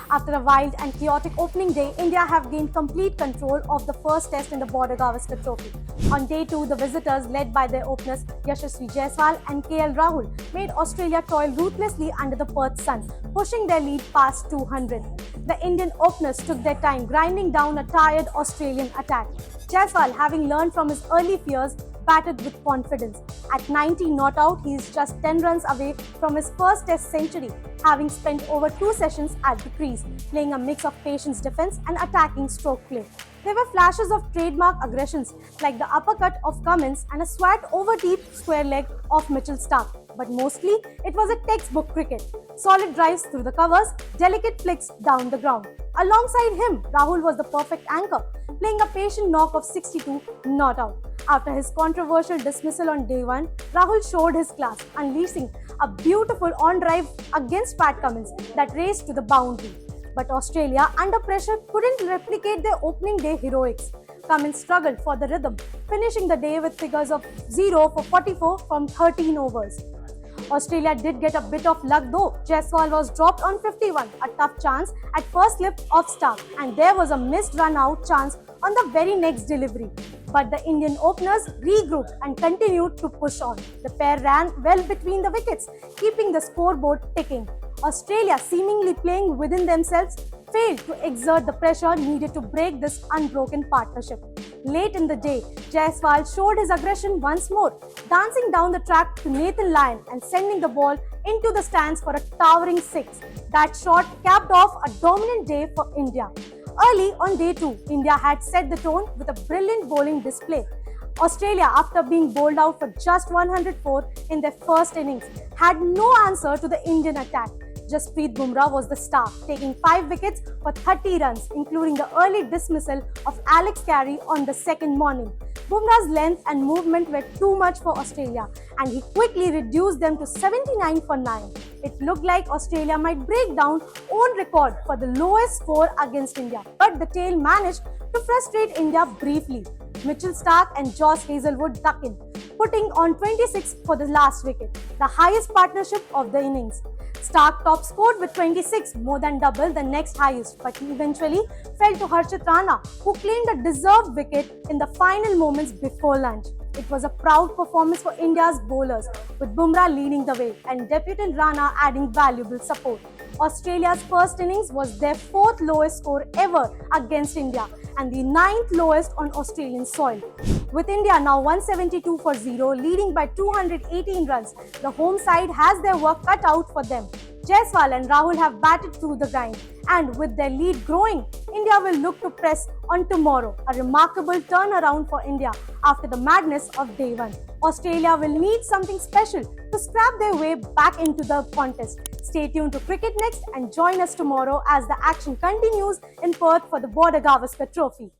After a wild and chaotic opening day, India have gained complete control of the first test in the Border Gavaskar Trophy. On day 2, the visitors, led by their openers Yashasvi Jaiswal and KL Rahul, made Australia toil ruthlessly under the Perth sun, pushing their lead past 200. The Indian openers took their time, grinding down a tired Australian attack. Jaiswal, having learned from his early fears, batted with confidence. At 90 not out, he is just 10 runs away from his first test century, having spent over 2 sessions at the crease, playing a mix of patience defense and attacking stroke play. There were flashes of trademark aggressions like the uppercut of Cummins and a swat over deep square leg of Mitchell Starc. But mostly, it was a textbook cricket. Solid drives through the covers, delicate flicks down the ground. Alongside him, Rahul was the perfect anchor, playing a patient knock of 62 not out. After his controversial dismissal on day 1, Rahul showed his class, unleashing a beautiful on-drive against Pat Cummins that raced to the boundary. But Australia, under pressure, couldn't replicate their opening day heroics. Cummins struggled for the rhythm, finishing the day with figures of 0 for 44 from 13 overs. Australia did get a bit of luck though. Jaiswal was dropped on 51, a tough chance at first slip of Starc, and there was a missed run-out chance on the very next delivery. But the Indian openers regrouped and continued to push on. The pair ran well between the wickets, keeping the scoreboard ticking. Australia, seemingly playing within themselves, failed to exert the pressure needed to break this unbroken partnership. Late in the day, Jaiswal showed his aggression once more, dancing down the track to Nathan Lyon and sending the ball into the stands for a towering 6. That shot capped off a dominant day for India. Early on day 2, India had set the tone with a brilliant bowling display. Australia, after being bowled out for just 104 in their first innings, had no answer to the Indian attack. Jasprit Bumrah was the star, taking 5 wickets for 30 runs, including the early dismissal of Alex Carey on the second morning. Bumrah's length and movement were too much for Australia, and he quickly reduced them to 79 for 9. It looked like Australia might break down own record for the lowest score against India, but the tail managed to frustrate India briefly. Mitchell Starc and Josh Hazlewood duck in, putting on 26 for the last wicket, the highest partnership of the innings. Starc top scored with 26, more than double the next highest, but he eventually fell to Harshit Rana, who claimed a deserved wicket in the final moments before lunch. It was a proud performance for India's bowlers, with Bumrah leading the way and debutant Rana adding valuable support. Australia's first innings was their 4th lowest score ever against India and the 9th lowest on Australian soil. With India now 172 for 0, leading by 218 runs, the home side has their work cut out for them. Jaiswal and Rahul have batted through the grind, and with their lead growing, India will look to press on tomorrow, a remarkable turnaround for India after the madness of day 1. Australia will need something special to scrap their way back into the contest. Stay tuned to Cricket Next and join us tomorrow as the action continues in Perth for the Border Gavaskar Trophy.